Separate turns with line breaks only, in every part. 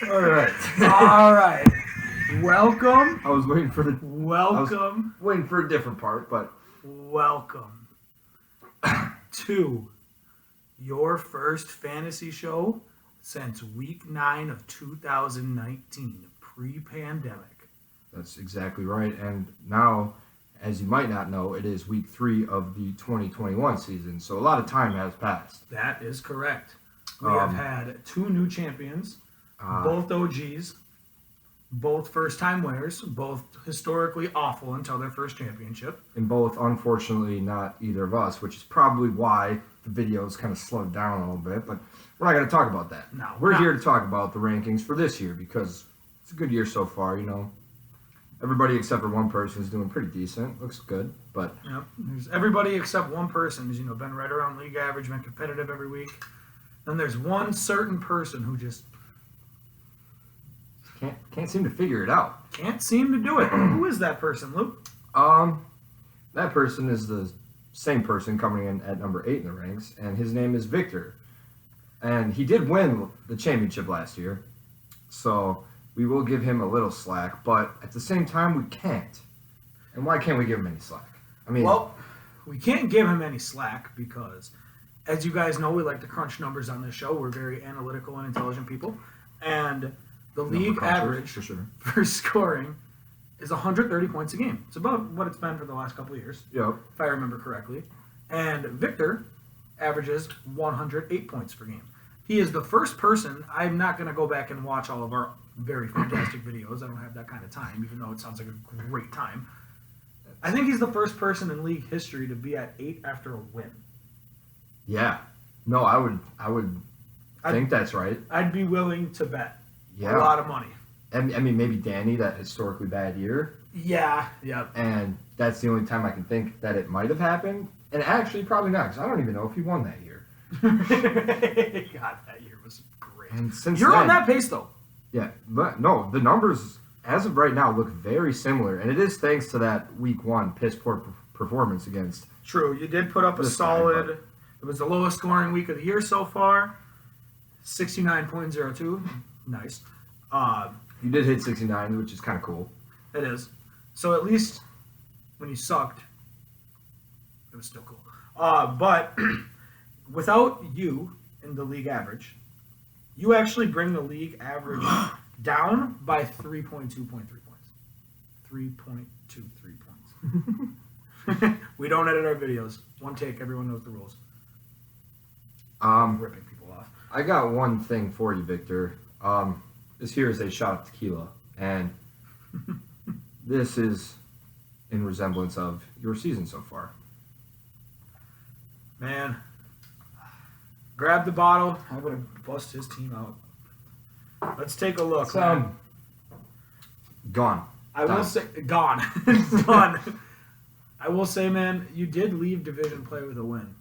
All right.
All right. Welcome.
I was waiting for the.
Welcome.
Waiting for a different part, but
Welcome to your first fantasy show since week 9 of 2019, pre-pandemic.
that's exactly right. And now, as you might not know, it is week 3 of the 2021 season. So a lot of time has passed.
That is correct. We have had 2 new champions, both OGs, both first-time winners, both historically awful until their first championship.
And both, unfortunately, not either of us, which is probably why the videos kind of slowed down a little bit. But we're not going to talk about that.
No,
we're
not.
here to talk about the rankings for this year because it's a good year so far. You know, everybody except for one person is doing pretty decent. Looks good, but
Yep. There's everybody except one person who's been right around league average, been competitive every week. Then there's one certain person who just
can't seem to figure it out.
can't seem to do it. Who is that person, Luke?
That person is the same person coming in at number 8 in the ranks, and his name is Victor. And he did win the championship last year, so we will give him a little slack, but at the same time, we can't. And why can't we give him any slack? I mean,
Well, we can't give him any slack because, as you guys know, we like to crunch numbers on this show. We're very analytical and intelligent people. And the league
number crunchers,
average
for sure.
for scoring is 130 points a game. It's about what it's been for the last couple of years,
Yep.
if I remember correctly. And Victor averages 108 points per game. He is the first person. I'm not going to go back and watch all of our very fantastic videos. I don't have that kind of time, even though it sounds like a great time. I think he's the first person in league history to be at 8 after a win.
Yeah. No, I would think that's right.
I'd be willing to bet
Yeah.
a lot of money.
I mean, maybe Danny, that historically bad year,
Yeah, yep.
and that's the only time I can think that it might have happened. And actually, probably not, because I don't even know if he won that year.
God, that year was great.
And since
You're
then,
on that pace, though.
Yeah, but no, the numbers as of right now look very similar, and it is thanks to that week 1 piss poor performance against.
True, you did put up a
This
solid.
time,
It was the lowest scoring week of the year so far. 69.02. Nice.
You did hit 69, which is kind of cool.
It is. So at least when you sucked, it was still cool. But without you in the league average, you actually bring the league average down by 3.23 points. 3.23 points. We don't edit our videos. One take, everyone knows the rules. Ripping people off.
I got one thing for you, Victor. This here is a shot of tequila, and this is in resemblance of your season so far.
Man, grab the bottle. I'm going to bust his team out. Let's take a look.
It's,
man.
gone.
I will
Done.
say, gone. Done. I will say, man, you did leave division play with a win.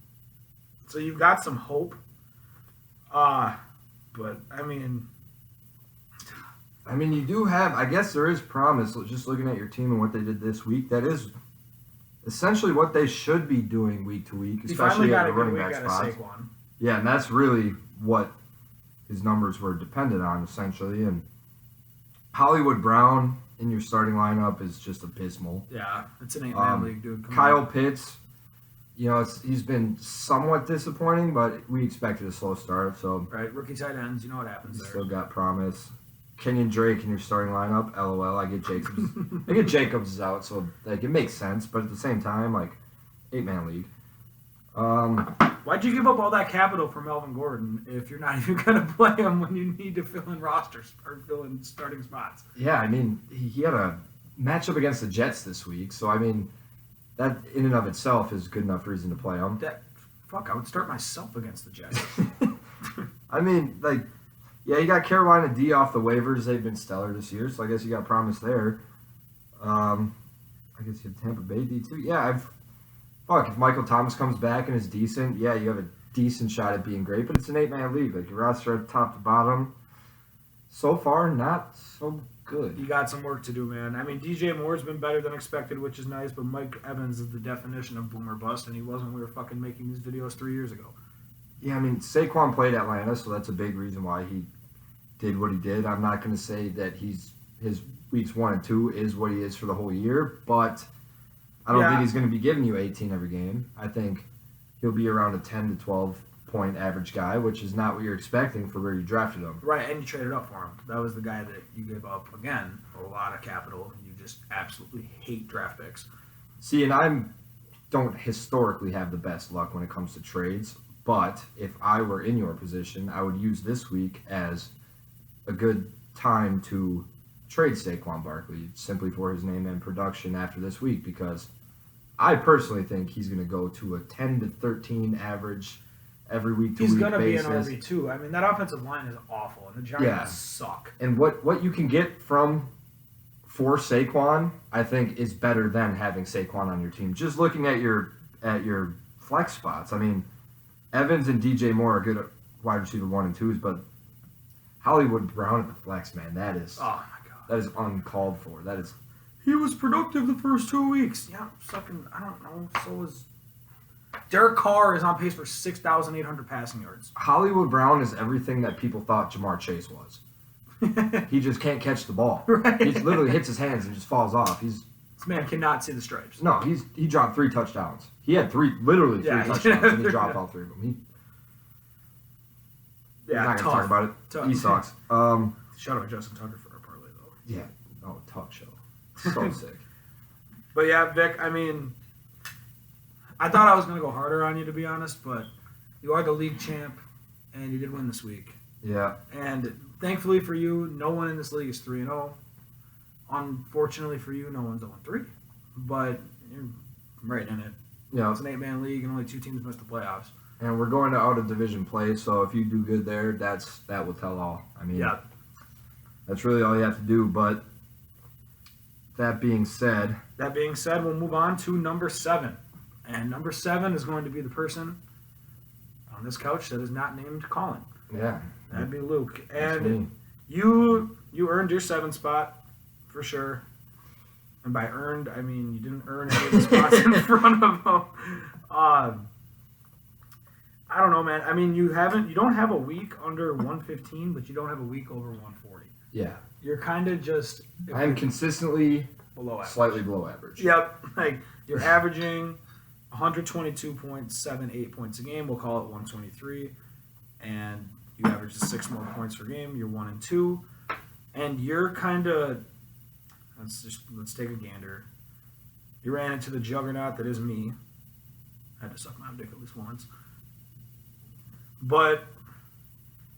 So you've got some hope. But, I mean,
you do have, I guess there is promise, just looking at your team and what they did this week, that is essentially what they should be doing week to week,
he finally
especially
got
at
a
the
good
running
week
back
out of
spots.
Saquon.
Yeah, and that's really what his numbers were dependent on, essentially. And Hollywood Brown in your starting lineup is just abysmal.
Yeah, it's an 8-man league, dude. Come
Kyle
on.
Pitts, he's been somewhat disappointing, but we expected a slow start, so
Right, rookie tight ends, you know what happens
he's
there.
still got promise. Kenyon Drake in your starting lineup, LOL. I get Jacobs is out, so like it makes sense, but at the same time, like 8-man league.
Why'd you give up all that capital for Melvin Gordon if you're not even going to play him when you need to fill in rosters or fill in starting spots?
Yeah, I mean, he had a matchup against the Jets this week, so I mean, that in and of itself is good enough reason to play him.
I would start myself against the Jets.
I mean, like, yeah, you got Carolina D off the waivers. They've been stellar this year, so I guess you got promise there. I guess you have Tampa Bay D too. Yeah, if Michael Thomas comes back and is decent, yeah, you have a decent shot at being great, but it's an 8-man league. Like, your roster at top to bottom, so far, not so good.
You got some work to do, man. I mean, DJ Moore's been better than expected, which is nice, but Mike Evans is the definition of boomer bust, and he wasn't when we were fucking making these videos 3 years ago.
Yeah, I mean, Saquon played Atlanta, so that's a big reason why he did what he did. I'm not going to say that his weeks 1 and 2 is what he is for the whole year, but I don't think he's going to be giving you 18 every game. I think he'll be around a 10 to 12 point average guy, which is not what you're expecting for where you drafted him.
Right, and you traded up for him. That was the guy that you gave up, again, a lot of capital. You just absolutely hate draft picks.
See, and I don't historically have the best luck when it comes to trades, but if I were in your position, I would use this week as a good time to trade Saquon Barkley simply for his name and production after this week, because I personally think he's going to go to a 10 to 13 average every week to week basis.
He's going to be an RB2. I mean, that offensive line is awful, and the Giants suck.
And what you can get for Saquon, I think, is better than having Saquon on your team. Just looking at your flex spots, I mean, Evans and DJ Moore are good at wide receiver 1 and 2s, but Hollywood Brown at the flex, man, that is uncalled for.
He was productive the first 2 weeks. Yeah, I don't know. So was Derek Carr is on pace for 6,800 passing yards.
Hollywood Brown is everything that people thought Jamar Chase was. He just can't catch the ball.
Right.
He literally hits his hands and just falls off.
This man cannot see the stripes.
No, he dropped 3 touchdowns. He had literally three touchdowns, and he dropped all 3 of them. He's not going to talk about it.
Tough.
He sucks.
Shout out Justin Tucker for our parlay, though.
Yeah. Oh, talk show. So sick.
But yeah, Vic, I mean, I thought I was going to go harder on you, to be honest, but you are the league champ, and you did win this week.
Yeah.
And thankfully for you, no one in this league is 3-0. Unfortunately for you, no one's 0-3. But you're right in it.
Yeah.
It's an 8-man league, and only 2 teams missed the playoffs.
And we're going to out-of-division play, so if you do good there, that will tell all. I mean, that's really all you have to do. But that being said,
we'll move on to number 7. And number 7 is going to be the person on this couch that is not named Colin.
Yeah.
That'd be Luke.
That's
And
me.
you earned your 7 spot for sure. And by earned, I mean you didn't earn any of the spots in front of him. I don't know, man. I mean, you don't have a week under 115, but you don't have a week over 140.
Yeah.
You're kind of just...
I'm consistently
below average.
Slightly below average.
Yep. Like, you're averaging 122.78 points a game. We'll call it 123. And you average 6 more points per game. You're 1 and 2. And you're kind of... Let's take a gander. You ran into the juggernaut that is me. I had to suck my dick at least once. But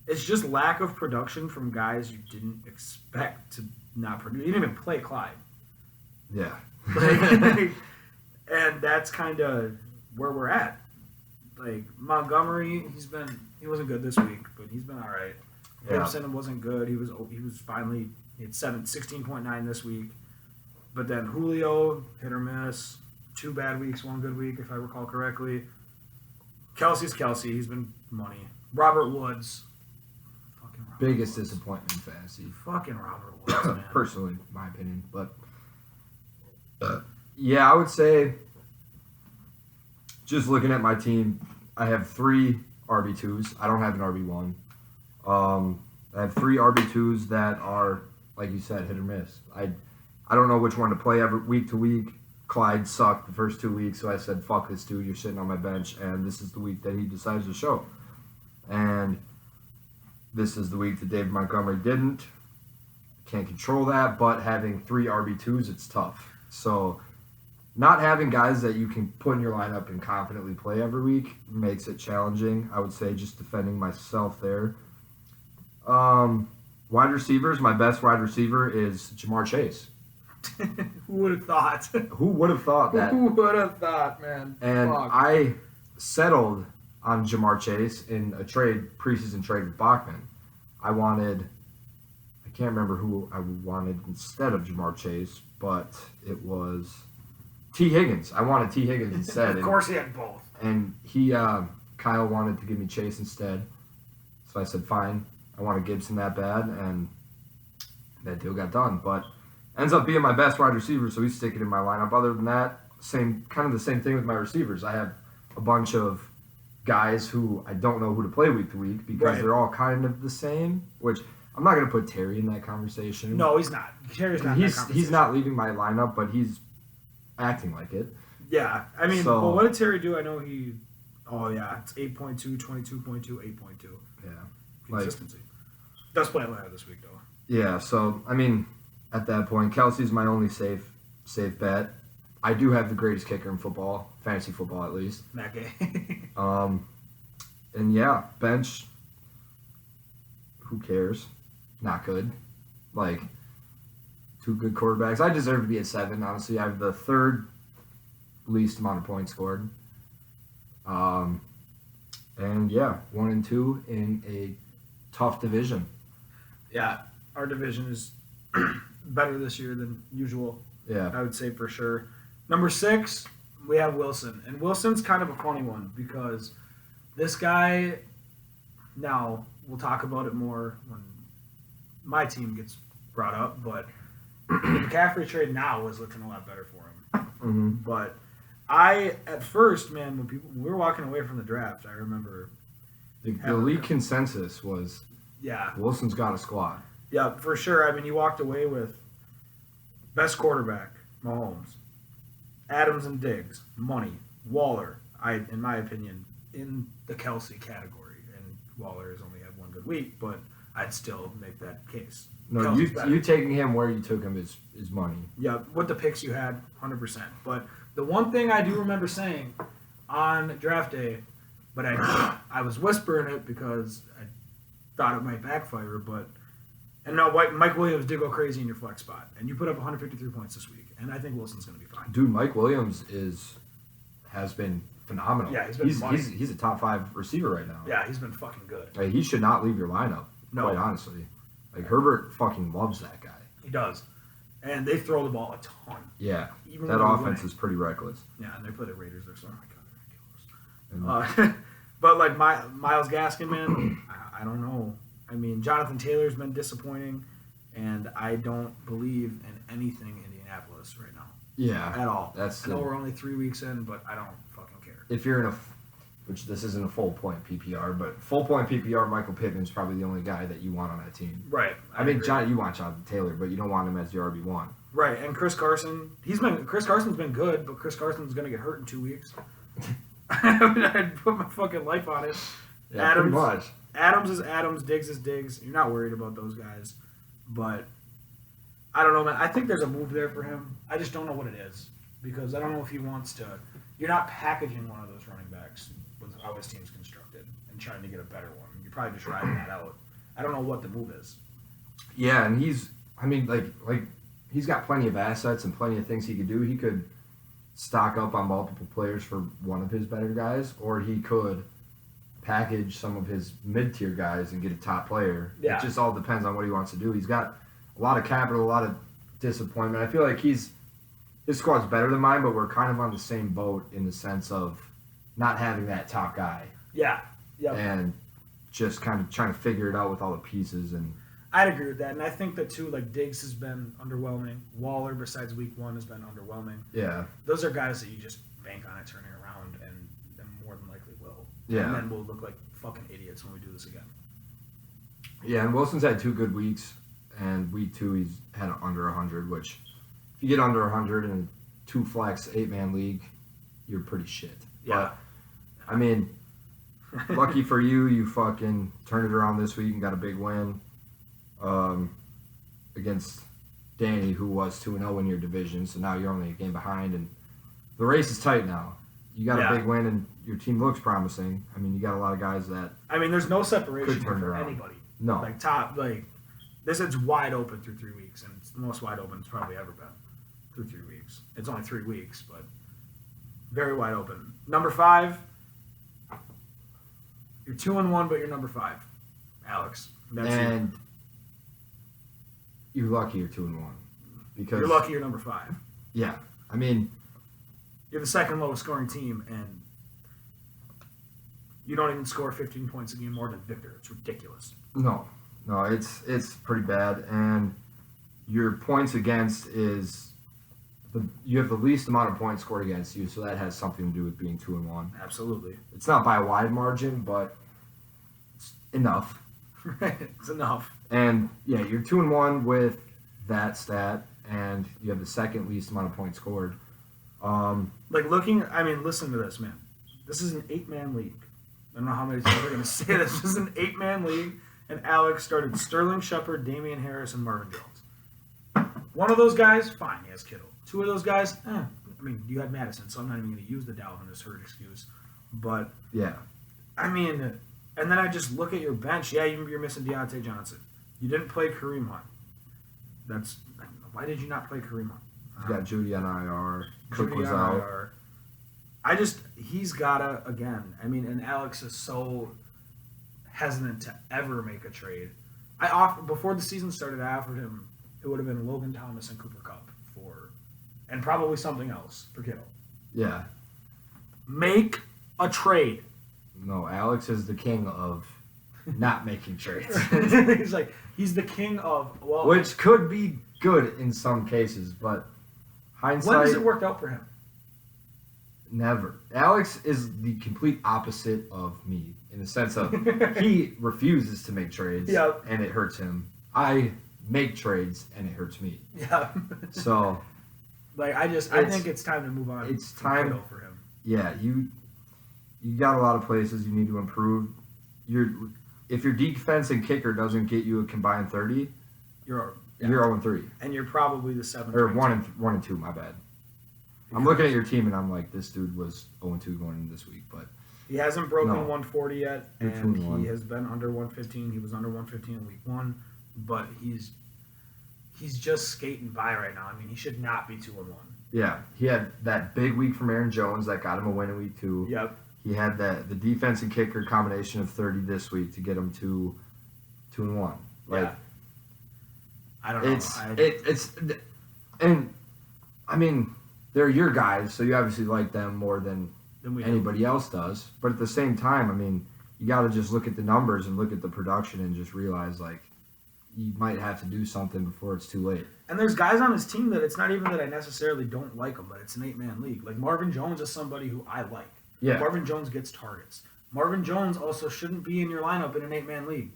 it's just lack of production from guys you didn't expect to not produce. You didn't even play Clyde.
Yeah.
And that's kind of where we're at. Like, Montgomery, he wasn't good this week, but he's been all right.
Yeah.
Gibson wasn't good. He was finally, he had 16.9 this week. But then Julio, hit or miss. 2 bad weeks, 1 good week, if I recall correctly. Kelsey's Kelsey. He's been money. Robert Woods. Fucking Robert
Biggest
Woods.
disappointment in fantasy.
Fucking Robert Woods, man.
Personally, my opinion. But, yeah, I would say, just looking at my team, I have 3 RB2s. I don't have an RB1. I have 3 RB2s that are, like you said, hit or miss. I don't know which one to play every week to week. Clyde sucked the first 2 weeks, so I said, fuck this dude, you're sitting on my bench, and this is the week that he decides to show. And this is the week that David Montgomery didn't. Can't control that, but having 3 RB2s, it's tough. So not having guys that you can put in your lineup and confidently play every week makes it challenging. I would say just defending myself there. Wide receivers, my best wide receiver is Jamar Chase.
Who would have thought?
Who would have thought that?
Who would have thought, man?
And
Fuck.
I settled on Jamar Chase in a preseason trade with Bachman. I can't remember who I wanted instead of Jamar Chase, but it was T. Higgins. I wanted T. Higgins instead.
Of course he had both.
And Kyle wanted to give me Chase instead. So I said, fine, I want a Gibson that bad, and that deal got done. But ends up being my best wide receiver, so he's sticking in my lineup. Other than that, kind of the same thing with my receivers. I have a bunch of guys who I don't know who to play week to week because they're all kind of the same, which I'm not gonna put Terry in that conversation.
No, he's not. Terry's not. In that
He's
conversation.
not leaving my lineup, but he's acting like it.
Yeah, I mean,
So-
but what did Terry do? I know he. Oh yeah, it's 8.2, 22.2, 8.2.
Yeah.
Consistency. Does play Atlanta this week though.
Yeah. So I mean, at that point, Kelsey's my only safe bet. I do have the greatest kicker in football, fantasy football at least.
Matt Gay.
And yeah, bench. Who cares? Not good. Like, two good quarterbacks. I deserve to be at 7. Honestly, I have the third least amount of points scored. And yeah, 1 and 2 in a tough division.
Yeah, our division is better this year than usual.
Yeah.
I would say for sure. Number 6, we have Wilson, and Wilson's kind of a funny one because this guy. Now we'll talk about it more when my team gets brought up, but the McCaffrey trade now is looking a lot better for him.
Mm-hmm.
But at first, man, when we were walking away from the draft, I remember.
The league consensus was
Yeah.
Wilson's got a squad.
Yeah, for sure. I mean, you walked away with best quarterback, Mahomes, Adams and Diggs, money, Waller. In my opinion, in the Kelsey category, and Waller has only had one good week, but I'd still make that case.
No,
Kelsey's better.
you taking him where you took him is money.
Yeah, with the picks you had, 100%. But the one thing I do remember saying on draft day, but I was whispering it because I thought it might backfire, and now Mike Williams did go crazy in your flex spot, and you put up 153 points this week, and I think Wilson's going to be fine.
Dude, Mike Williams has been phenomenal.
Yeah,
he's a top 5 receiver right now.
Yeah, he's been fucking good.
Like, he should not leave your lineup.
No.
Quite honestly, like Herbert fucking loves that guy.
He does. And they throw the ball a ton.
Yeah,
Even
that
when they're
offense
winning.
is pretty reckless.
Yeah, and they play the Raiders there, so oh my god, they're ridiculous. But like Myles Gaskin, man, I don't know. I mean, Jonathan Taylor's been disappointing, and I don't believe in anything Indianapolis right now
Yeah,
at all.
that's
I know we're only 3 weeks in, but I don't fucking care.
if you're in which this isn't a full point PPR, but full point PPR, Michael Pittman's probably the only guy that you want on that team.
Right.
I mean, you want Jonathan Taylor, but you don't want him as your RB1.
Right, and Chris Carson's been good, but Chris Carson's gonna get hurt in 2 weeks. I'd put my fucking life on it.
Yeah, pretty much.
Adams is Adams, Diggs is Diggs. You're not worried about those guys, but I don't know, man. I think there's a move there for him. I just don't know what it is because I don't know if he wants to. You're not packaging one of those running backs with how his team's constructed and trying to get a better one. You're probably just riding that out. I don't know what the move is.
Yeah, and he's got plenty of assets and plenty of things he could do. He could stock up on multiple players for one of his better guys, or he could package some of his mid-tier guys and get a top player.
Yeah.
It just all depends on what he wants to do. He's got a lot of capital, a lot of disappointment. I feel like his squad's better than mine, but we're kind of on the same boat in the sense of not having that top guy.
Yeah. Yep.
And just kind of trying to figure it out with all the pieces. And
I'd agree with that, and I think that too. Like Diggs has been underwhelming. Waller, besides week 1, has been underwhelming.
yeah,
Those are guys that you just bank on it turning around, and more than likely will.
Yeah.
And then we'll look like fucking idiots when we do this again.
yeah. And Wilson's had 2 good weeks, and week 2 he's had under 100. Which, if you get under 100 in 2 flex 8-man league, you're pretty shit.
Yeah.
But, I mean, lucky for you, you fucking turned it around this week and got a big win against Danny, who was 2-0 in your division. So now you're only a game behind, and the race is tight now. You got a big win, and your team looks promising. I mean, you got a lot of guys that
I mean, there's no separation
Could turn
for
around.
anybody.
no.
This is wide open through 3 weeks, and it's the most wide open it's probably ever been through 3 weeks. It's only 3 weeks, but very wide open. Number 5, you're 2-1, but you're number 5, Alex. That's
And you're lucky you're 2-1 because
you're lucky you're number 5.
Yeah, I mean,
You're the second lowest scoring team, and you don't even score 15 points a game more than Victor. It's ridiculous.
no, it's pretty bad. And your points against you have the least amount of points scored against you, so that has something to do with being 2-1.
Absolutely.
It's not by a wide margin, but it's enough.
It's enough.
And yeah, you're 2-1 with that stat, and you have the second least amount of points scored.
Listen to this, man. This is an 8-man league. I don't know how many times we're going to say this. This is an 8-man league, and Alex started Sterling Shepard, Damian Harris, and Marvin Jones. One of those guys, fine, he has Kittle. Two of those guys, you had Madison, so I'm not even going to use the Dalvin as hurt excuse. But,
Yeah.
and then I just look at your bench. Yeah, you're missing Deontay Johnson. You didn't play Kareem Hunt. Why did you not play Kareem Hunt?
You got Judy on IR. Cook
Judy
was
on
out.
IR. He's gotta, again, and Alex is so hesitant to ever make a trade. Before the season started, I offered him, it would have been Logan Thomas and Cooper Kupp and probably something else for Kittle.
Yeah.
Make a trade.
No, Alex is the king of not making trades.
He's the king of,
Which could be good in some cases, but hindsight...
When does it work out for him?
Never. Alex is the complete opposite of me in the sense of he refuses to make trades and it hurts him. I make trades and it hurts me.
Yeah.
So...
I think it's time to move on.
It's time
for him.
Yeah, you got a lot of places you need to improve. If your defense and kicker doesn't get you a combined 30, you're 0-3.
And you're probably the 7th.
Or 1-2, my bad. I'm looking at your team and I'm like, this dude was 0-2 going into this week, but
he hasn't broken 140 yet,
You're
and
2-1.
he has been under 115. He was under 115 in week 1, but he's just skating by right now. He should not be 2-1.
yeah, he had that big week from Aaron Jones that got him a win in week 2.
Yep.
He had the defense and kicker combination of 30 this week to get him to 2-1.
I don't know.
They're your guys, so you obviously like them more than anybody else does. But at the same time, you got to just look at the numbers and look at the production and just realize, you might have to do something before it's too late.
And there's guys on his team that it's not even that I necessarily don't like them, but it's an 8-man league. Like Marvin Jones is somebody who I like.
Yeah.
Marvin Jones gets targets. Marvin Jones also shouldn't be in your lineup in an 8-man league.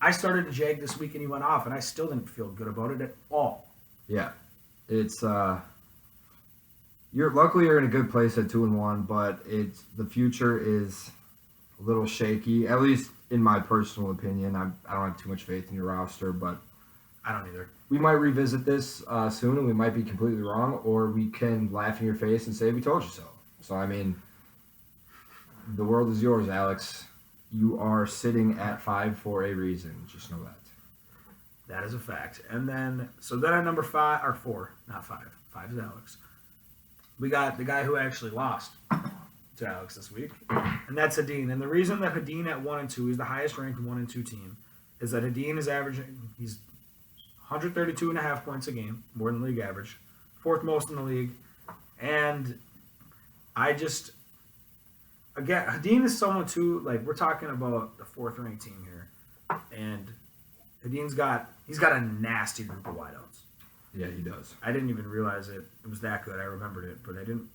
I started to Jag this week and he went off, and I still didn't feel good about it at all.
Yeah. It's luckily you're in a good place at 2-1, but the future is a little shaky, at least in my personal opinion. I don't have too much faith in your roster, but
I don't either.
We might revisit this soon, and we might be completely wrong, or we can laugh in your face and say we told you so. So, the world is yours, Alex. You are sitting at 5 for a reason. Just know that.
That is a fact. And then at number 5, or 4, not 5. 5 is Alex. We got the guy who actually lost to Alex this week, and that's Hadeen. And the reason that Hadeen at 1-2 is the highest ranked 1-2 team is that Hadeen is he's 132.5 points a game, more than league average, 4th most in the league. And Hadeen is someone too, we're talking about the 4th ranked team here, and Hadeen's got a nasty group of wideouts.
Yeah, he does.
I didn't even realize it was that good. I remembered it, but I didn't.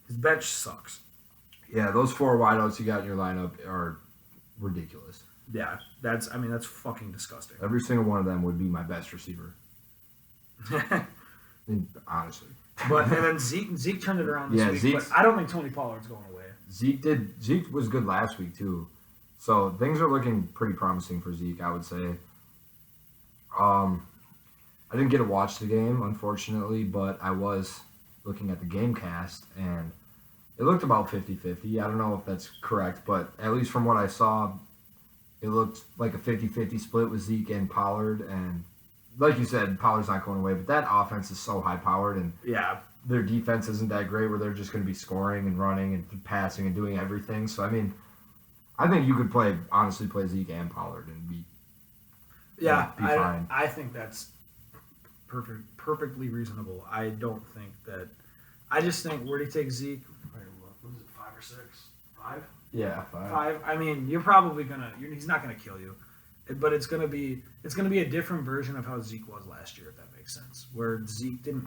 His bench sucks.
Yeah, those 4 wideouts you got in your lineup are ridiculous.
Yeah, that's fucking disgusting.
Every single one of them would be my best receiver. Honestly.
And then Zeke turned it around this week. But I don't think Tony Pollard's going away.
Zeke was good last week too. So things are looking pretty promising for Zeke, I would say. I didn't get to watch the game, unfortunately, but I was looking at the game cast, and it looked about 50-50. I don't know if that's correct, but at least from what I saw, it looked like a 50-50 split with Zeke and Pollard. And like you said, Pollard's not going away, but that offense is so high-powered, and their defense isn't that great where they're just going to be scoring and running and passing and doing everything. So, I think you could honestly play Zeke and Pollard and be fine.
I think that's perfectly reasonable. I don't think that. I just think where do you take Zeke? What is it, 5 or 6? 5?
Yeah, 5.
You're probably he's not gonna kill you, but it's gonna be a different version of how Zeke was last year, if that makes sense. Where Zeke didn't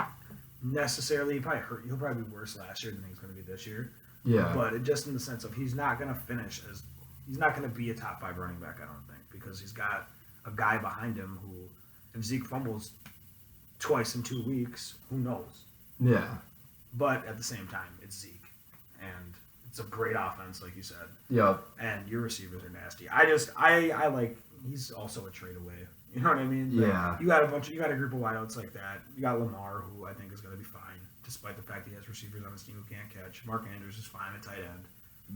necessarily he'll probably be worse last year than he's gonna be this year.
Yeah.
But just in the sense of he's not gonna finish as he's not going to be a top 5 running back, I don't think, because he's got a guy behind him who, if Zeke fumbles twice in 2 weeks, who knows?
Yeah.
But at the same time, it's Zeke, and it's a great offense, like you said.
Yep.
And your receivers are nasty. I like. He's also a trade away. You know what I mean? Like,
Yeah.
You got a group of wideouts like that. You got Lamar, who I think is going to be fine, despite the fact he has receivers on his team who can't catch. Mark Andrews is fine at tight end.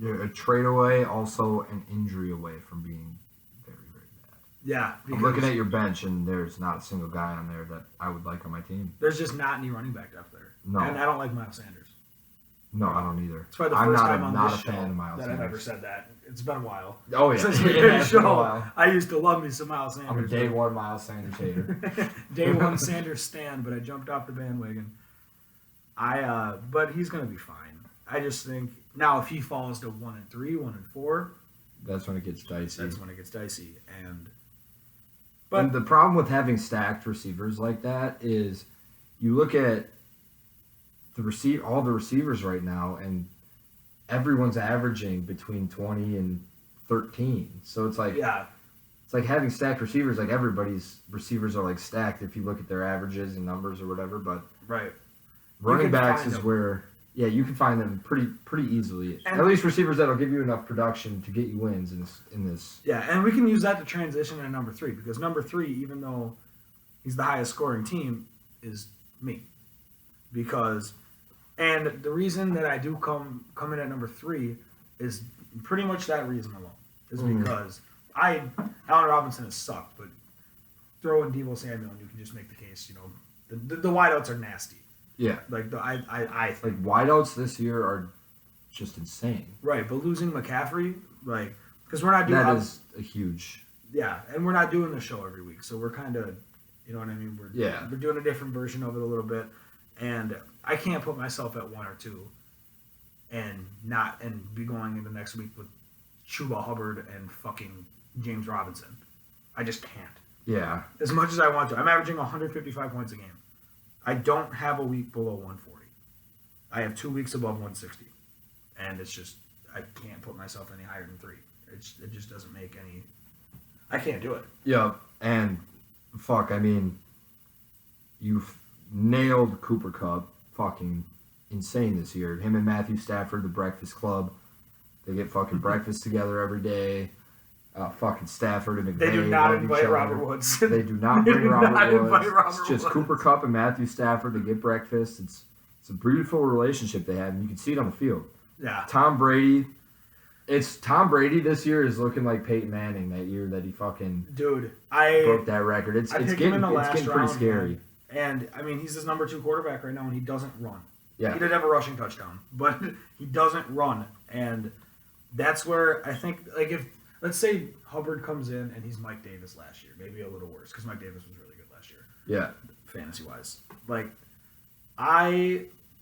You're a trade away, also an injury away from being very, very bad.
Yeah.
I'm looking at your bench, and there's not a single guy on there that I would like on my team.
There's just not any running back depth there.
No.
And I don't like Miles Sanders.
No, I don't either.
It's probably the
I'm
first
not,
time on
not
this
a fan
show
of Miles
that
Sanders.
I've ever said that. It's been a while.
Oh, yeah.
Since we
It
did a
has been a
show,
while.
I used to love me some Miles Sanders.
I'm a day one Miles Sanders hater.
Day one Sanders stan, but I jumped off the bandwagon. But he's gonna be fine. I just think now if he falls to 1-3, 1-4,
That's when it gets dicey.
that's when it gets dicey. And
the problem with having stacked receivers like that is you look at all the receivers right now, and everyone's averaging between 20 and 13. So it's like it's like having stacked receivers. Like everybody's receivers are like stacked if you look at their averages and numbers or whatever. But
right,
running backs
find
is
them.
where you can find them pretty easily.
And
at least receivers that'll give you enough production to get you wins in this.
Yeah, and we can use that to transition to number 3 because number 3, even though he's the highest scoring team, is me. And the reason that I do come in at number 3 is pretty much that reason alone. Is because Allen Robinson has sucked, but throw in Deebo Samuel and you can just make the case. You know, the wideouts are nasty.
Yeah,
Like I think
like wideouts this year are just insane.
right, but losing McCaffrey, like because we're not doing
That is a huge.
yeah, and we're not doing the show every week, so we're kind of, you know what I mean. We're doing a different version of it a little bit, and I can't put myself at 1 or 2, and be going into next week with Chuba Hubbard and fucking James Robinson. I just can't.
Yeah,
As much as I want to, I'm averaging 155 points a game. I don't have a week below 140. I have 2 weeks above 160, and it's just I can't put myself any higher than 3. It just doesn't make any. I can't do it.
yeah, and fuck, I mean, you've nailed Cooper Kupp, fucking insane this year. Him and Matthew Stafford, the Breakfast Club, they get fucking breakfast together every day. Fucking Stafford and McVay.
They do not
love each
invite
other.
Robert Woods.
They do not
They
bring
do
Robert
not
Woods.
invite Robert
It's just
Woods.
Cooper Kupp and Matthew Stafford to get breakfast. It's a beautiful relationship they have, and you can see it on the field.
Yeah.
Tom Brady this year is looking like Peyton Manning that year that he fucking
Dude,
broke that record. It's
picked him
getting
in the last
pretty
round,
scary.
man. And I mean, he's his number 2 quarterback right now, and he doesn't run.
Yeah.
He did have a rushing touchdown, but he doesn't run, and that's where I think, like, if let's say Hubbard comes in and he's Mike Davis last year, maybe a little worse because Mike Davis was really good last year,
Yeah.
fantasy wise. Like,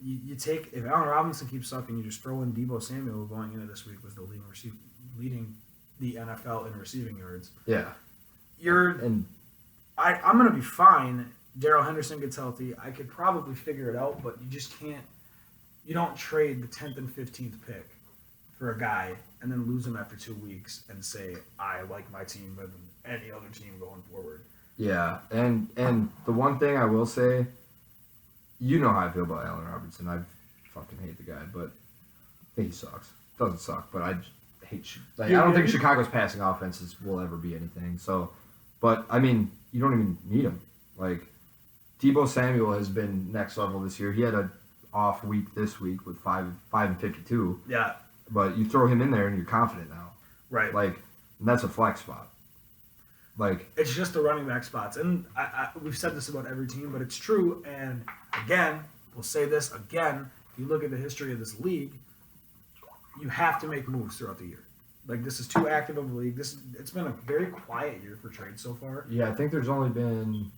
you take if Allen Robinson keeps sucking, you just throw in Deebo Samuel, who going into this week was the leading the NFL in receiving yards.
Yeah.
I'm gonna be fine. Darrell Henderson gets healthy. I could probably figure it out, but you just can't. You don't trade the 10th and 15th pick for a guy and then lose him after 2 weeks and say I like my team better than any other team going forward.
Yeah. And the one thing I will say, you know how I feel about Allen Robinson. I fucking hate the guy, but I think he sucks. Doesn't suck, but I just hate. I don't think Chicago's passing offenses will ever be anything. So, but I mean, you don't even need him. Like, Deebo Samuel has been next level this year. He had an off week this week with 5 and 52.
Yeah.
But you throw him in there and you're confident now.
Right.
Like, and that's a flex spot. Like,
it's just the running back spots, and we've said this about every team, but it's true. And again, we'll say this again. If you look at the history of this league, you have to make moves throughout the year. Like, this is too active of a league. It's been a very quiet year for trades so far.
yeah, I think there's only been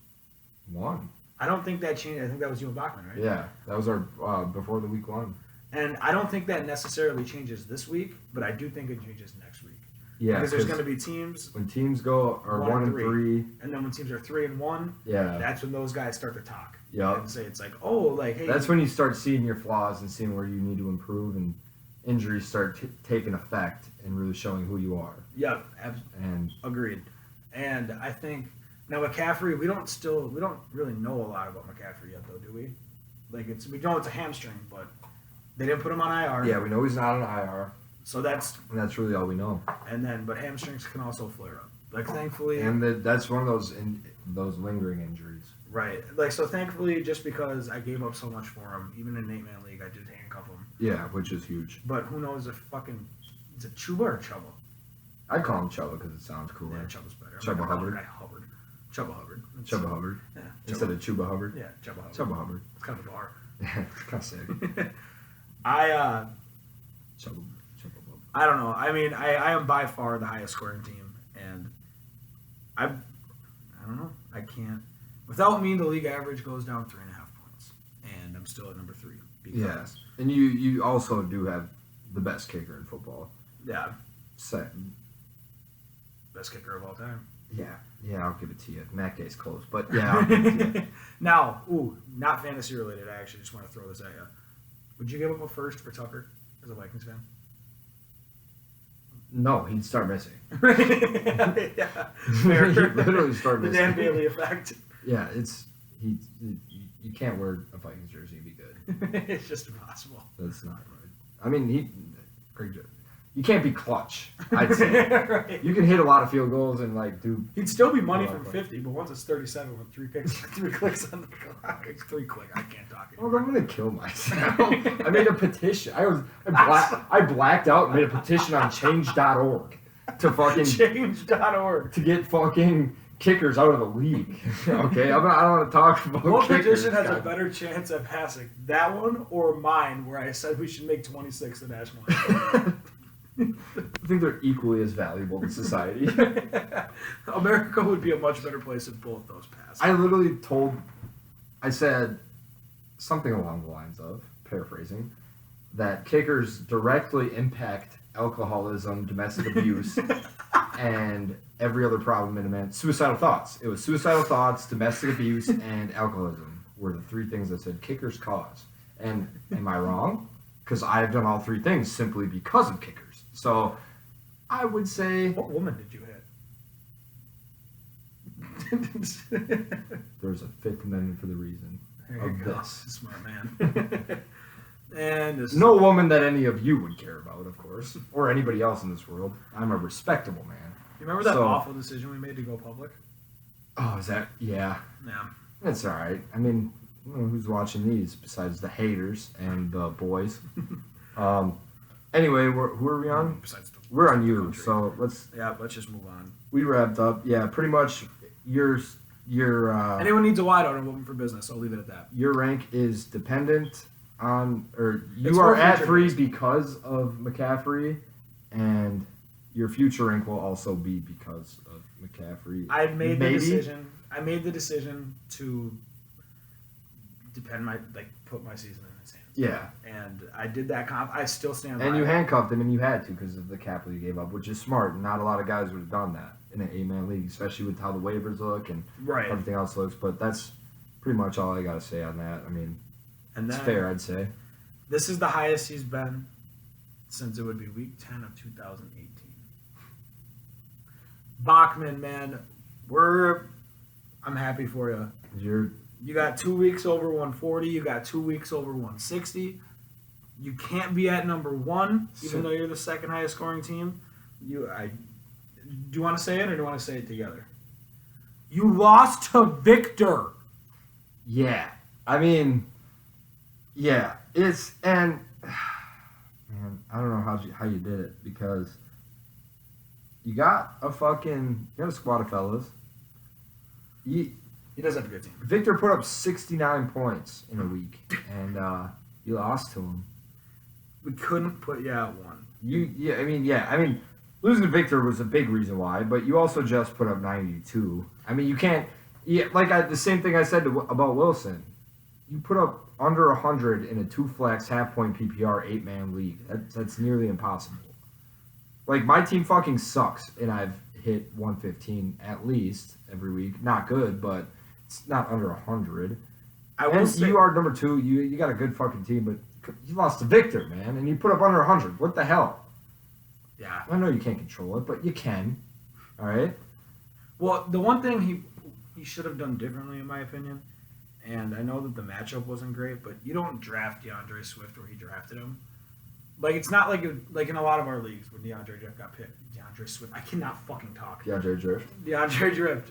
one.
I don't think that changed. I think that was you and Bachman, right?
Yeah, that was our before the week 1.
And I don't think that necessarily changes this week, but I do think it changes next week.
Yeah,
because there's going to be teams
when teams go are 1 and 3,
and then when teams are 3 and 1,
yeah,
that's when those guys start to talk.
Yep.
And say it's like, oh, like, hey.
That's when you start seeing your flaws and seeing where you need to improve and injuries start taking effect and really showing who you are.
Yeah,
And
agreed. And I think now McCaffrey, we don't really know a lot about McCaffrey yet, though, do we? Like we know it's a hamstring, but they didn't put him on IR.
yeah, we know he's not on IR.
So that's
really all we know.
but hamstrings can also flare up. Like thankfully,
And that's one of those lingering injuries.
right. Like so, thankfully, just because I gave up so much for him, even in an 8-man league, I did handcuff him.
Yeah, which is huge.
But who knows if is it Chuba or Chubba?
I call him Chubba because it sounds cooler.
Yeah, Chubba's better.
Chubba Hubbard.
Hubbard. Chubba Hubbard.
Chubba Hubbard.
Yeah,
Instead of Chuba Hubbard.
Yeah, Chubba Hubbard.
Chubba Hubbard.
It's kind of a bar.
Yeah, it's kind of sick. Chubba.
I don't know. I mean, I am by far the highest scoring team, and I don't know. I can't. Without me, the league average goes down 3.5 points, and I'm still at number 3.
Yes, and you also do have the best kicker in football.
Yeah.
Second.
Best kicker of all time.
Yeah, I'll give it to you. Matt Gay's close, but yeah, I'll give it to you.
Now, not fantasy related. I actually just want to throw this at you. Would you give up a first for Tucker as a Vikings fan?
No, he'd start missing.
Yeah. Fair.
He'd literally start
The
missing.
Dan Bailey effect.
Yeah, you can't wear a Vikings jersey and be good.
It's just impossible.
That's not right. I mean, you can't be clutch, I'd say.
Right.
You can hit a lot of field goals and do.
He'd still be money from 50, but once it's 37 with 3 clicks on the clock, it's 3 click. I can't talk
Well,
anymore.
I'm gonna kill myself. I made a petition. I blacked out and made a petition on change.org to fucking
Change.org.
to get fucking kickers out of the league. Okay, I don't want to talk about
What
kickers.
petition has a
God.
better chance of passing? That one or mine, where I said we should make 26 the national anthem?
I think they're equally as valuable to society.
America would be a much better place if both those passed.
I said something along the lines of, paraphrasing, that kickers directly impact alcoholism, domestic abuse, and every other problem in a man. Suicidal thoughts. It was suicidal thoughts, domestic abuse, and alcoholism were the 3 things that said kickers cause. And am I wrong? Because I've done all 3 things simply because of kickers. So I would say
What woman did you hit?
there's a 5th Amendment for the reason
There
of
you go.
this.
Smart man. And this
No woman that any of you would care about, of course, or anybody else in this world. I'm a respectable man.
You remember that
So-
awful decision we made to go public?
Oh, is that? Yeah.
Yeah.
That's all right. I mean, who's watching these besides the haters and the boys? Anyway, who are we on?
Besides the
We're on you.
country.
So let's
just move on.
we wrapped up. Yeah, pretty much. Your
Anyone needs a wideout, I'm open for business. I'll leave it at that.
your rank is dependent on, or you
It's
are
for
at
future
3
based.
because of McCaffrey, and your future rank will also be because of McCaffrey.
I made
Maybe.
the decision. I made the decision to put my season in his hands.
Yeah,
And I did that. I still stand by
and you
it.
handcuffed him, and you had to because of the capital you gave up, which is smart. Not a lot of guys would have done that in an 8-man league, especially with how the waivers look and
Right.
everything else looks. But that's pretty much all I got to say on that. I mean,
And
it's
then
fair, I'd say.
this is the highest he's been since it would be week 10 of 2018. Bachman, man, I'm happy for you. You got 2 weeks over 140. You got 2 weeks over 160. You can't be at number 1, even though you're the second highest scoring team. Do you want to say it or do you want to say it together? You lost to Victor.
Yeah, I mean, yeah, man, I don't know how you did it because you got a squad of fellas.
He does have a good team.
Victor put up 69 points in a week, and you lost to him.
We couldn't put you at 1.
I mean, losing to Victor was a big reason why, but you also just put up 92. I mean, you can't. Yeah, the same thing I said about Wilson. You put up under 100 in a 2-flex half-point PPR 8-man league. That's nearly impossible. Like, my team fucking sucks, and I've hit 115 at least every week. Not good, but it's not under 100.
I will
And
say,
you are number 2. You got a good fucking team, but You lost to Victor, man, and you put up under 100. What the hell?
Yeah.
I know you can't control it, but you can. All right.
Well, the one thing he should have done differently, in my opinion, and I know that the matchup wasn't great, but you don't draft DeAndre Swift where he drafted him. Like, it's not like in a lot of our leagues when DeAndre Drift got picked. DeAndre Swift. I cannot fucking talk.
DeAndre Drift.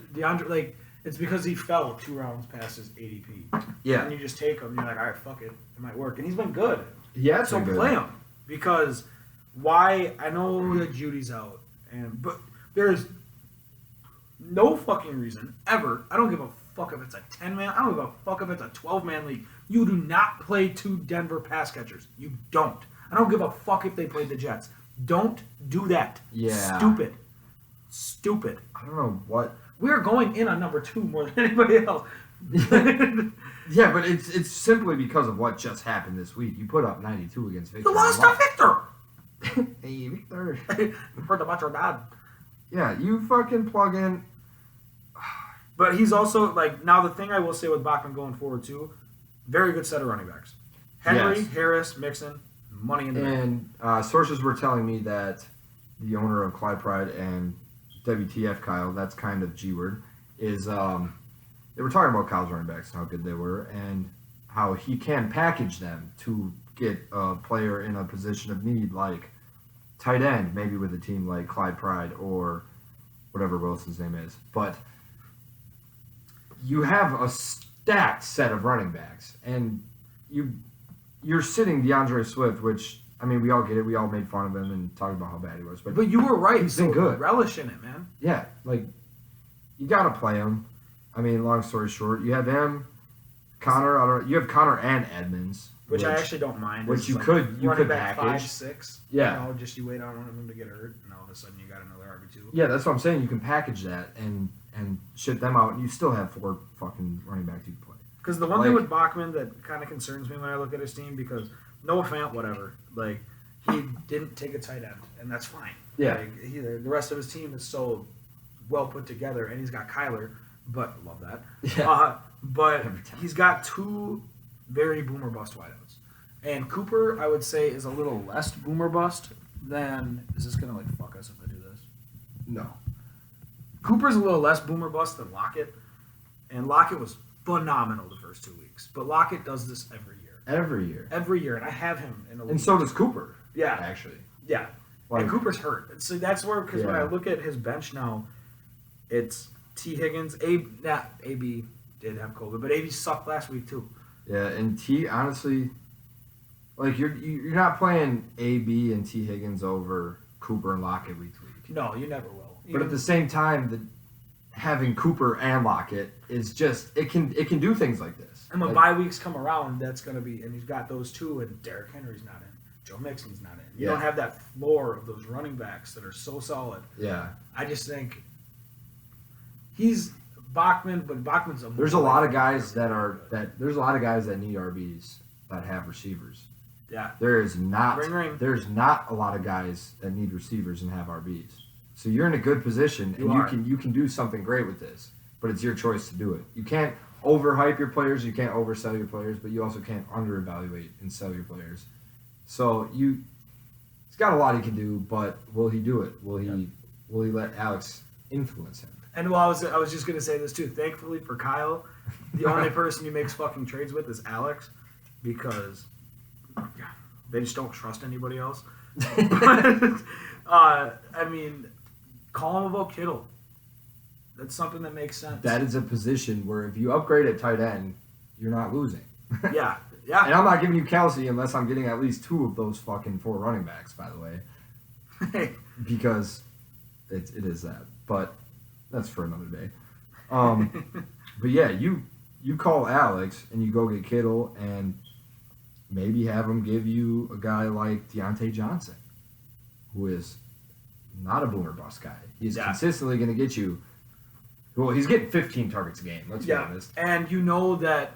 Like, it's because he fell 2 rounds past his ADP.
Yeah.
And you just take him, and you're like, all right, fuck it. It might work. And he's been good.
Yeah,
So play him. Because why? I know that Judy's out, but there's no fucking reason ever. I don't give a fuck if it's a 10-man. I don't give a fuck if it's a 12-man league. You do not play 2 Denver pass catchers. You don't. I don't give a fuck if they played the Jets. Don't do that.
Yeah.
Stupid.
I don't know what.
We're going in on number 2 more than anybody else.
Yeah, but it's simply because of what just happened this week. You put up 92 against Victor.
You lost to Victor.
Hey, Victor.
Heard about your dad.
Yeah, you fucking plug in.
But he's also, like, now the thing I will say with Bachman going forward, too, very good set of running backs. Henry,
Yes.
Harris, Mixon, money in the bank.
And sources were telling me that the owner of Clyde Pride and WTF Kyle, that's kind of G-word, is they were talking about Kyle's running backs and how good they were and how he can package them to get a player in a position of need like tight end, maybe with a team like Clyde Pride or whatever Wilson's name is. But you have a stacked set of running backs, and you're sitting DeAndre Swift, which, I mean, we all get it. We all made fun of him and talked about how bad he was.
But you were right.
He's been good.
Relish in it, man.
Yeah, like, you got to play him. I mean, long story short, you have him, Connor. You have Connor and Edmonds.
Which I actually don't mind.
Which
It's
you
like
could
running back
package.
5-6.
Yeah.
You know, just you wait on one of them to get hurt, and all of a sudden you got another RB2.
Yeah, that's what I'm saying. You can package that and ship them out, and you still have 4 fucking running backs you can play.
Because the one thing with Bachman that kind of concerns me when I look at his team, because Noah Fant, whatever, like, he didn't take a tight end, and that's fine.
Yeah.
Like, the rest of his team is so well put together, and he's got Kyler, but love that.
Yeah.
But he's got 2 very boomer bust wideouts. And Cooper, I would say, is a little less boomer bust than... Is this going to, like, fuck us if I do this?
No.
Cooper's a little less boomer bust than Lockett. And Lockett was phenomenal the first 2 weeks. But Lockett does this every year. Every year. And I have him in a league.
And so does Cooper.
Yeah.
Actually.
Yeah.
Like,
and Cooper's hurt. So that's where... Because when
Yeah.
I look at his bench now, it's T. Higgins. AB did have COVID. But AB sucked last week, too.
Yeah, and T, honestly... Like, you're not playing A.B. and T. Higgins over Cooper and Lockett week to week.
No, you never will.
But at the same time, having Cooper and Lockett is just... It can do things like this.
And when
like,
bye weeks come around, that's going to be... And he's got those 2, and Derrick Henry's not in. Joe Mixon's not in. You don't have that floor of those running backs that are so solid.
Yeah.
I just think he's Bachman, but Bachman's a...
There's a lot of guys there's a lot of guys that need RBs that have receivers.
Yeah.
There's not
Ring.
There's not a lot of guys that need receivers and have RBs. So you're in a good position, and you can do something great with this. But it's your choice to do it. You can't overhype your players, you can't oversell your players, but you also can't underevaluate and sell your players. So he's got a lot he can do, but will he do it? Will he let Alex influence him?
And I was just gonna say this too. Thankfully for Kyle, the only person he makes fucking trades with is Alex, because they just don't trust anybody else. But, I mean, call him about Kittle. That's something that makes sense.
That is a position where if you upgrade at tight end, you're not losing.
Yeah.
And I'm not giving you Kelsey unless I'm getting at least 2 of those fucking 4 running backs, by the way. Because it is that. But that's for another day. But yeah, you call Alex and you go get Kittle and maybe have him give you a guy like Deontay Johnson, who is not a boomer bust guy. He's consistently going to get you. Well, he's getting 15 targets a game. Let's be honest.
And you know that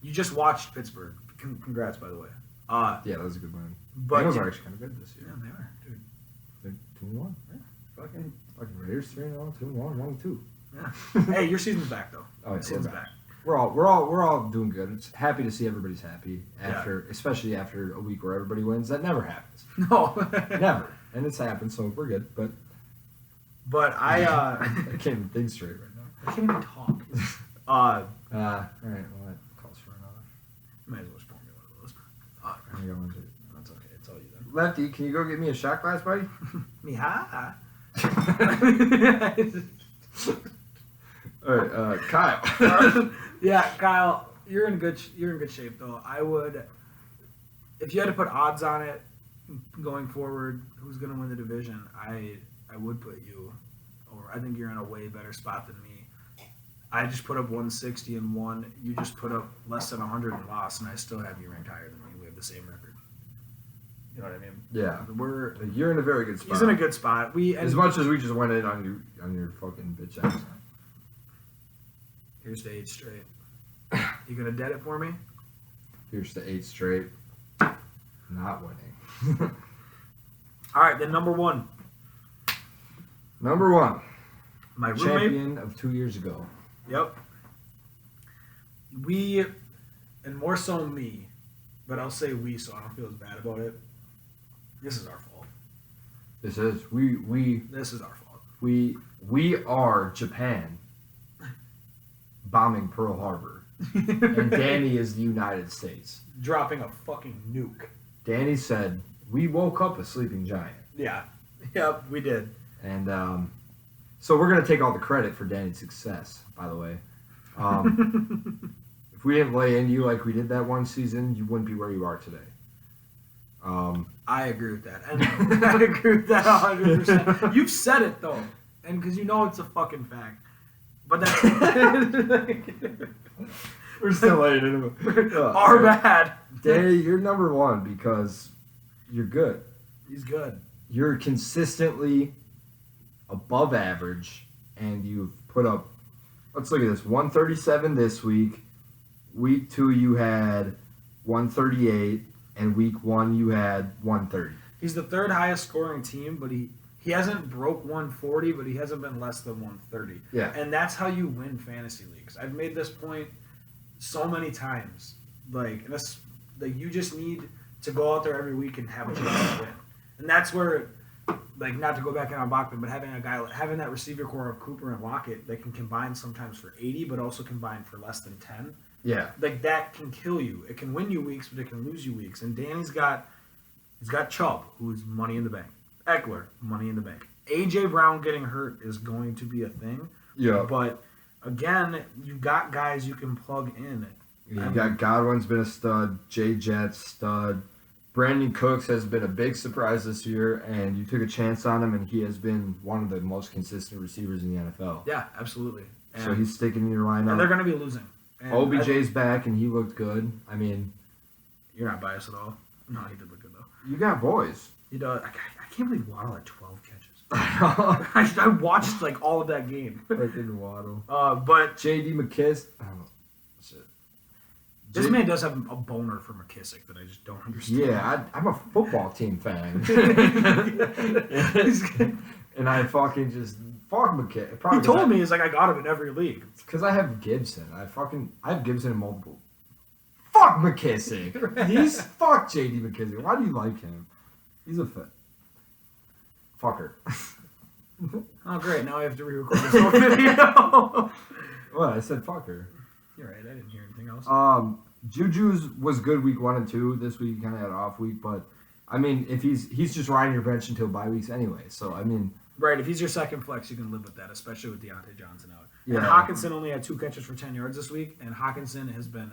you just watched Pittsburgh. Congrats, by the way.
Yeah, that was a good win.
But
Bengals are actually kind of good this year.
Yeah, they are, dude.
They're 2-1.
Yeah, fucking
Raiders 3-0, 2-1, 1-2.
Yeah. Hey, your season's back though.
Oh, yeah,
season's
we're
back.
we're all doing good. It's happy to see everybody's happy especially after a week where everybody wins. That never happens.
No,
Never, and it's happened, so we're good. But
I
can't even think straight right now.
I can't even talk.
All right, well that calls for another.
Might as well just pour me one of those.
I got one too.
That's okay. It's all you then.
Lefty, can you go get me a shot glass, buddy?
Miha.
All right, Kyle.
Yeah, Kyle, you're in good shape though. I would, if you had to put odds on it going forward, who's going to win the division? I would put you, or I think you're in a way better spot than me. I just put up 160 and won. You just put up less than 100 and lost, and I still have you ranked higher than me. We have the same record. You know what I mean?
Yeah, you're in a very good spot.
He's in a good spot.
As much as we just went in on your fucking bitch ass.
Here's the 8 straight. You gonna dead it for me?
Here's the 8 straight. Not winning.
All right, then number 1.
Number 1.
My roommate.
Champion of 2 years ago.
Yep. We, and more so me, but I'll say we so I don't feel as bad about it. This is our fault.
This is
This is our fault.
we are Japan bombing Pearl Harbor, and Danny is the United States
dropping a fucking nuke.
Danny said we woke up a sleeping giant.
Yeah. Yep, we did.
And so we're gonna take all the credit for Danny's success. By the way, if we didn't lay into you like we did that one season, you wouldn't be where you are today.
I agree with that. And I agree with that 100%. You've said it though, and because you know it's a fucking fact. But that's
we're still laying into it.
Our bad.
Danny, you're number 1 because you're good.
He's good.
You're consistently above average, and you've put up. Let's look at this: 137 this week. Week 2 you had 138, and week 1 you had 130.
He's the 3rd highest scoring team, but he hasn't broke 140, but he hasn't been less than 130.
Yeah,
and that's how you win fantasy leagues. I've made this point so many times. Like you just need to go out there every week and have a chance to win, and that's where. Like, not to go back in on Bachman, but having that receiver core of Cooper and Lockett that can combine sometimes for 80, but also combine for less than 10.
Yeah.
Like, that can kill you. It can win you weeks, but it can lose you weeks. And Danny's got Chubb, who's money in the bank. Eckler, money in the bank. A.J. Brown getting hurt is going to be a thing.
Yeah.
But, again, you got guys you can plug in.
You got Godwin's been a stud. Jay Jett's stud. Brandon Cooks has been a big surprise this year, and you took a chance on him, and he has been one of the most consistent receivers in the NFL.
Yeah, absolutely. And
so he's sticking in your lineup.
And they're going to be losing. And
OBJ's back, and he looked good. I mean,
you're not biased at all. No, he did look good, though.
You got boys.
You know, I can't believe Waddle had 12 catches. I watched, like, all of that game.
Freaking Waddle.
But
J.D. McKissick. I don't know. Shit.
This man does have a boner for McKissick that I just don't understand.
Yeah, I'm a football team fan. And I fucking just fuck McKissick.
He told me, he's like, I got him in every league.
It's because I have Gibson. I have Gibson in multiple. Fuck McKissick. He's fuck J.D. McKissick. Why do you like him? He's a fucker.
Oh great! Now I have to re-record this whole video.
What? I said fucker.
You're right. I didn't hear anything else.
Juju's was good week 1 and 2. This week he kind of had an off week, but I mean, if he's just riding your bench until bye weeks anyway. So I mean,
right? If he's your second flex, you can live with that, especially with Deontay Johnson out.
Yeah.
And Hawkinson only had 2 catches for 10 yards this week, and Hawkinson has been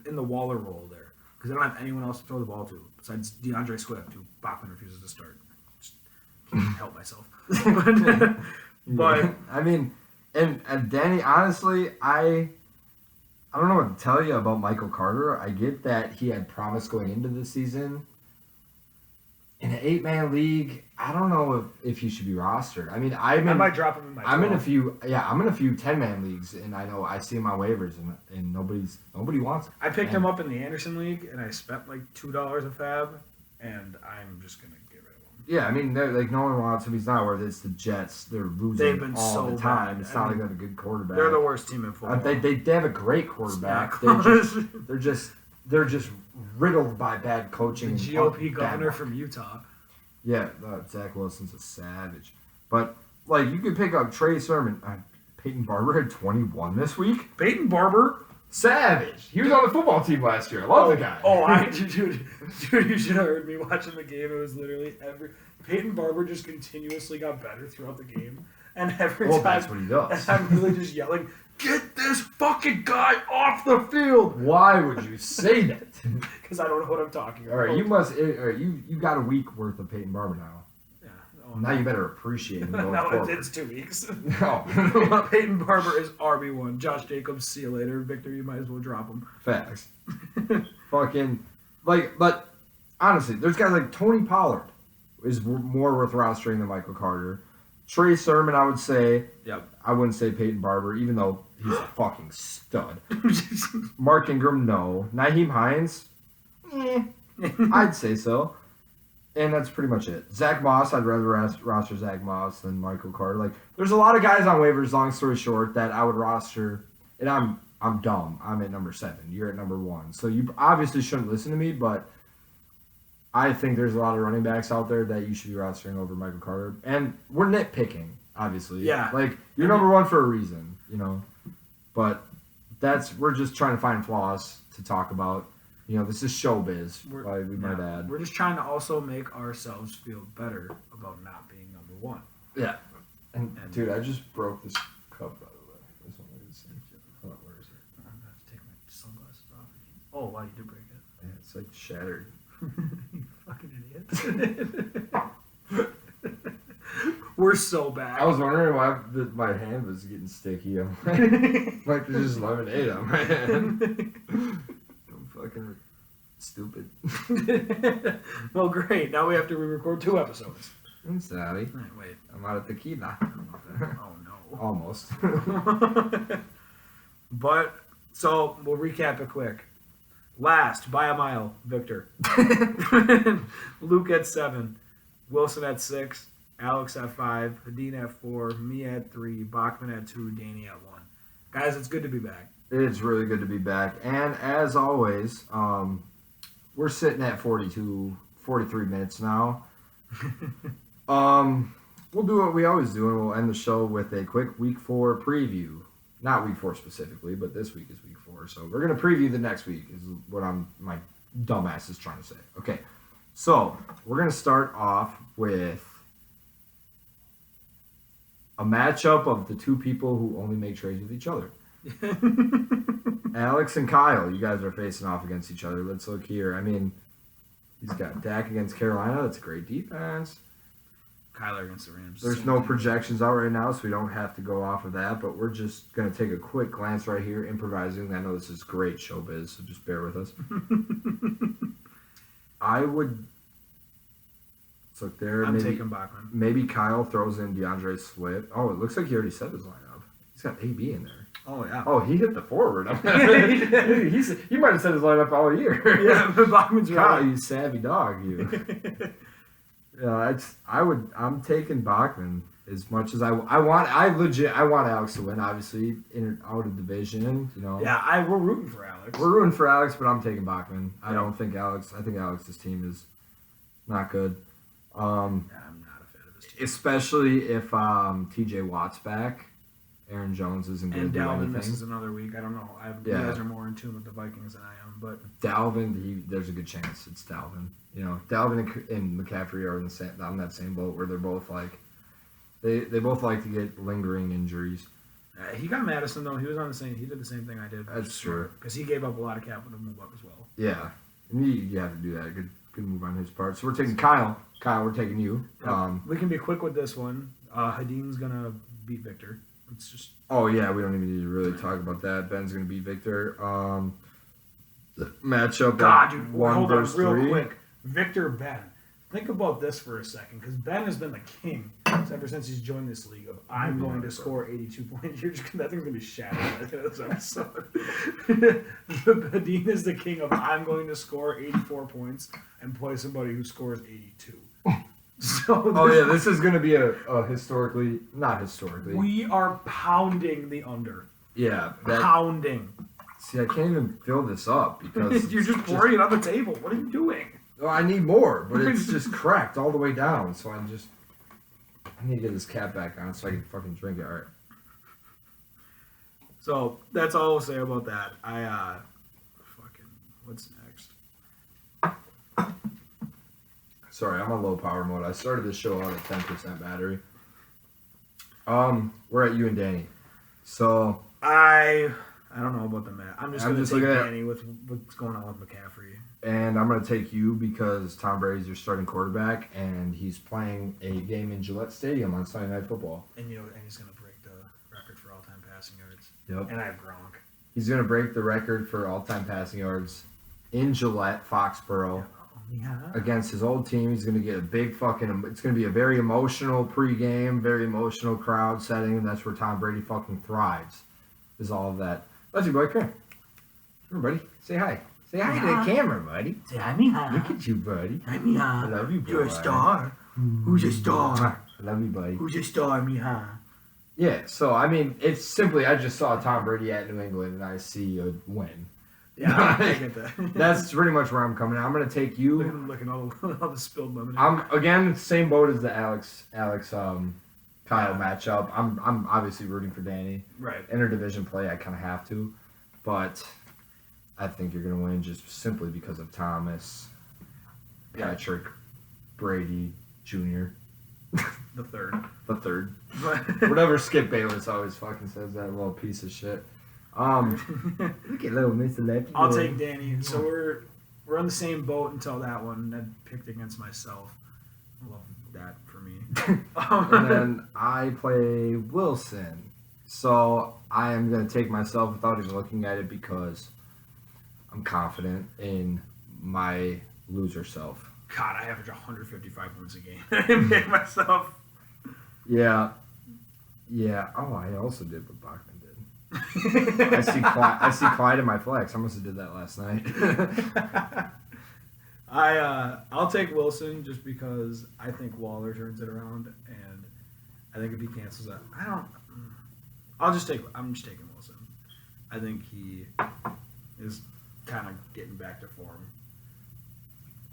in the Waller role there because they don't have anyone else to throw the ball to besides DeAndre Swift, who Bachman refuses to start. Just can't help myself. but
I mean, and Danny, honestly, I don't know what to tell you about Michael Carter. I get that he had promise going into the season. In an 8-man league, I don't know if he should be rostered. I mean, I
might drop him in my 12.
I'm in a few 10-man leagues, and I know I see him on waivers, and nobody wants him.
I picked him up in the Anderson league, and I spent like $2 a fab, and I'm just gonna get rid of him.
Yeah, I mean, like no one wants him. He's not worth it. It's the Jets. They're losing
They've been
all
so
the time.
bad.
It's not like they have a good quarterback.
They're the worst team in football.
They have a great quarterback. They're just riddled by bad coaching.
The
and
GOP governor from Utah.
Yeah, Zach Wilson's a savage. But like you could pick up Trey Sermon. Peyton Barber had 21 this week.
Peyton Barber.
Savage. He was on the football team last year. I love the guy.
Dude, you should have heard me watching the game. It was literally Peyton Barber just continuously got better throughout the game, and every time
that's what he does.
And I'm really just yelling, "Get this fucking guy off the field!"
Why would you say that?
Because I don't know what I'm talking about.
All right, you must. All right, you got a week worth of Peyton Barber now. Now you better appreciate him going forward.
It's 2 weeks.
No.
Peyton Barber is RB1. Josh Jacobs, see you later. Victor, you might as well drop him.
Facts. Fucking, but honestly, there's guys like Tony Pollard is more worth rostering than Michael Carter. Trey Sermon, I would say.
Yep.
I wouldn't say Peyton Barber, even though he's a fucking stud. Mark Ingram, no. Nyheim Hines, I'd say so. And that's pretty much it. Zach Moss, I'd rather roster Zach Moss than Michael Carter. Like, there's a lot of guys on waivers, long story short, that I would roster. And I'm dumb. I'm at number 7. You're at number 1. So you obviously shouldn't listen to me, but I think there's a lot of running backs out there that you should be rostering over Michael Carter. And we're nitpicking, obviously.
Yeah.
Like, you're number 1 for a reason, you know. But we're just trying to find flaws to talk about. You know, this is showbiz, we might add.
We're just trying to also make ourselves feel better about not being number 1.
Yeah. And dude, I just broke this cup, by the way. This one is hold on, where is it?
I'm going to have to take my sunglasses off again. Oh, wow, you did break it.
Yeah, it's like shattered.
You fucking idiot. We're so bad.
I was wondering why my hand was getting sticky. I'm like there's just lemonade on my hand. Fucking stupid.
Well, great. Now we have to re-record 2 episodes.
I'm sorry.
Right, wait.
I'm out of tequila.
Oh, no.
Almost.
But, so, we'll recap it quick. Last, by a mile, Victor. Luke at 7. Wilson at 6. Alex at 5. Hadeen at 4. Me at 3. Bachman at 2. Danny at 1. Guys, it's good to be back.
It's really good to be back. And as always, we're sitting at 43 minutes now. We'll do what we always do, and we'll end the show with a quick Week 4 preview. Not Week 4 specifically, but this week is Week 4. So we're going to preview the next week is what my dumbass is trying to say. Okay, so we're going to start off with a matchup of the 2 people who only make trades with each other. Alex and Kyle, you guys are facing off against each other. Let's look here. I mean, he's got Dak against Carolina. That's a great defense.
Kyler against the Rams.
There's no projections out right now, so we don't have to go off of that. But we're just going to take a quick glance right here, improvising. I know this is great showbiz, so just bear with us. I would... Let's look there.
I'm taking Bachman.
Maybe Kyle throws in DeAndre Swift. Oh, it looks like he already set his lineup. He's got AB in there.
Oh, yeah.
Oh, he hit the forward. He might have set his lineup all year.
Yeah, but Bachman's
Kyle,
right.
you savvy dog, you. I'm taking Bachman as much as I want Alex to win, obviously, out of division, you know.
Yeah, we're rooting for Alex.
We're rooting for Alex, but I'm taking Bachman. I think Alex's team is not good.
I'm not a fan of his team.
Especially if TJ Watt's back. Aaron Jones isn't going to do anything.
And Dalvin misses another week. I don't know. You guys are more in tune with the Vikings than I am, but
Dalvin, there's a good chance it's Dalvin. You know, Dalvin and McCaffrey are on that same boat where they're both like they both like to get lingering injuries.
He got Madison though. He did the same thing I did.
That's true.
Because he gave up a lot of capital to move up as well.
Yeah, and you have to do that. Good move on his part. So we're taking Kyle. Kyle, we're taking you.
Yep. We can be quick with this one. Hadeen's gonna beat Victor. It's just.
Oh yeah, we don't even need to really talk about that. Ben's gonna beat Victor. The matchup.
God, dude, hold on, real
3.
quick. Victor Ben. Think about this for a second, because Ben has been the king ever since he's joined this league. I'm going to score 82 points. That thing's gonna be shattered by the end of this episode. Hadeen is the king of I'm going to score 84 points and play somebody who scores 82. So
Oh yeah, this is gonna be a historically, not historically.
we are pounding the under.
Yeah,
Pounding.
See, I can't even fill this up because
You're just pouring it on the table. What are you doing?
Well, I need more, but it's just cracked all the way down. So I need to get this cap back on so I can fucking drink it. All right.
So that's all I'll say about that. What's next?
Sorry, I'm on low power mode. I started this show out at 10% battery. We're at you and Danny. So
I don't know about the match. I'm just
I'm
gonna
just
take
looking at-
Danny with what's going on with McCaffrey.
and I'm gonna take you because Tom Brady's your starting quarterback, and he's playing a game in Gillette Stadium on Sunday Night Football.
And and he's gonna break the record for all-time passing yards.
Yep.
And I have Gronk.
He's gonna break the record for all-time passing yards in Gillette, Foxborough.
Yeah.
Against his old team. He's going to get a big fucking... It's going to be a very emotional pregame, very emotional crowd setting, and that's where Tom Brady fucking thrives, is all of that. Let's see, boy. Come here. Come here, buddy. Say hi. Say hi to the camera, buddy.
Say hi, mija.
Look at you, buddy.
Hi, mija.
I love you, boy.
You're a star. Who's a star?
I love you, buddy.
Who's a star, mija?
Yeah, so, I mean, it's simply... I just saw Tom Brady at New England, and I see a win.
Yeah, I get that.
That's pretty much where I'm coming. I'm going to take you...
Look at all the spilled lemonade.
I'm again same boat as the Alex Kyle matchup. I'm obviously rooting for Danny.
Right.
Interdivision play, I kind of have to, but I think you're gonna win just simply because of Thomas, Patrick, Brady Jr.
The third.
the third, whatever Skip Bayless always fucking says, that little piece of shit. Look at little Mr. Lefty.
I'll take Danny. So we're on the same boat until that one. I picked against myself. I love that for me.
And then I play Wilson. So I am going to take myself without even looking at it because I'm confident in my loser self.
God, I average 155 points a game. I pick myself.
Yeah. Yeah. Oh, I also did what Bachman did. I see Clyde in my flex. I must have did that last night.
I'll take Wilson just because I think Waller turns it around, and I think if he cancels that, I'm just taking Wilson. I think he is kind of getting back to form.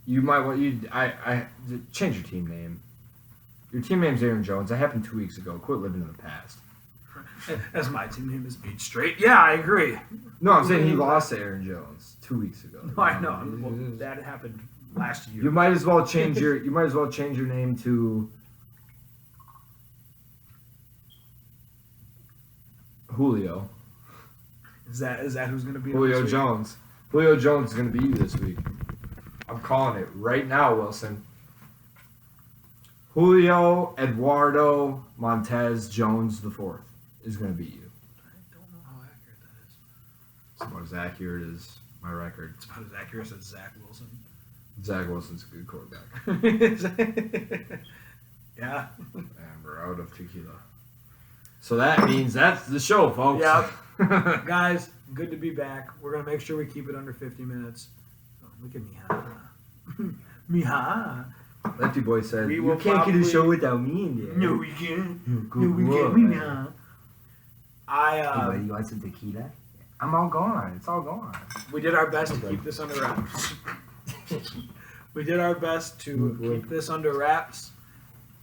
You might want I change your team name. Your team name's Aaron Jones. That happened 2 weeks ago. Quit living in the past.
As my team name is Beach Straight. Yeah, I agree.
No, I'm saying he lost to Aaron Jones 2 weeks ago.
No, I know. Well, that happened last year.
You might as well change your name to Julio.
Is that who's going to be
Julio
this week?
Jones. Julio Jones is going to be you this week. I'm calling it right now, Wilson. Julio Eduardo Montez Jones IV is going to beat you.
I don't know how accurate that is.
It's about as accurate as my record.
It's about as accurate as Zach Wilson.
Zach Wilson's a good quarterback.
Yeah.
And we're out of tequila. So that means that's the show, folks.
Yep. Guys, good to be back. We're going to make sure we keep it under 50 minutes. So look at Miha. Miha.
Lefty Boy said,
We
you
will
can't get a
probably-
show without me in there.
No, we can't.
Good
No, we can't.
boy.
Miha.
Hey, buddy, you want some tequila? I'm all gone. It's all gone.
We did our best to keep this under wraps. We did our best to keep this under wraps.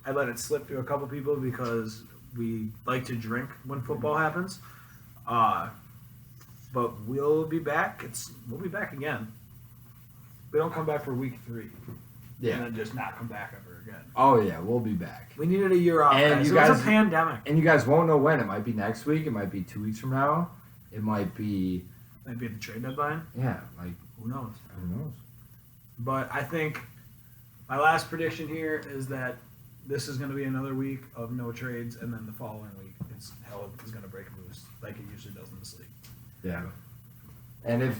I let it slip to a couple people because we like to drink when football happens. But we'll be back. We'll be back again. We don't come back for week 3.
Yeah.
And then just not come back ever again.
Oh, yeah, we'll be back.
We needed a year off,
And
guys.
you
It was
guys-
a pandemic.
And you guys won't know when. It might be next week. It might be 2 weeks from now. It might be,
Maybe at the trade deadline.
yeah, like,
Who knows?
who knows?
But I think my last prediction here is that this is going to be another week of no trades, and then the following week hell is going to break loose like it usually does in this league.
Yeah. And if,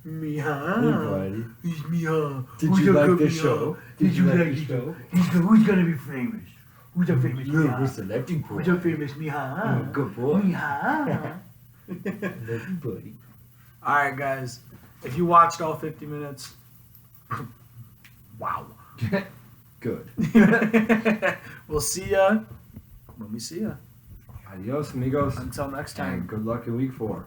Miha.
buddy,
He's Miha.
did
Who's
you
a
like
good
the
Miha?
show?
Did you like the show? Who's going to be famous? Who's a famous
You're
Miha?
Mr. Lefty Boy.
Who's a famous Miha?
Oh, good boy.
Miha.
Lefty buddy.
All right, guys. If you watched all 50 minutes, Wow.
Good.
We'll see ya when we see ya.
Adios, amigos.
Until next
And
time.
good luck in week 4.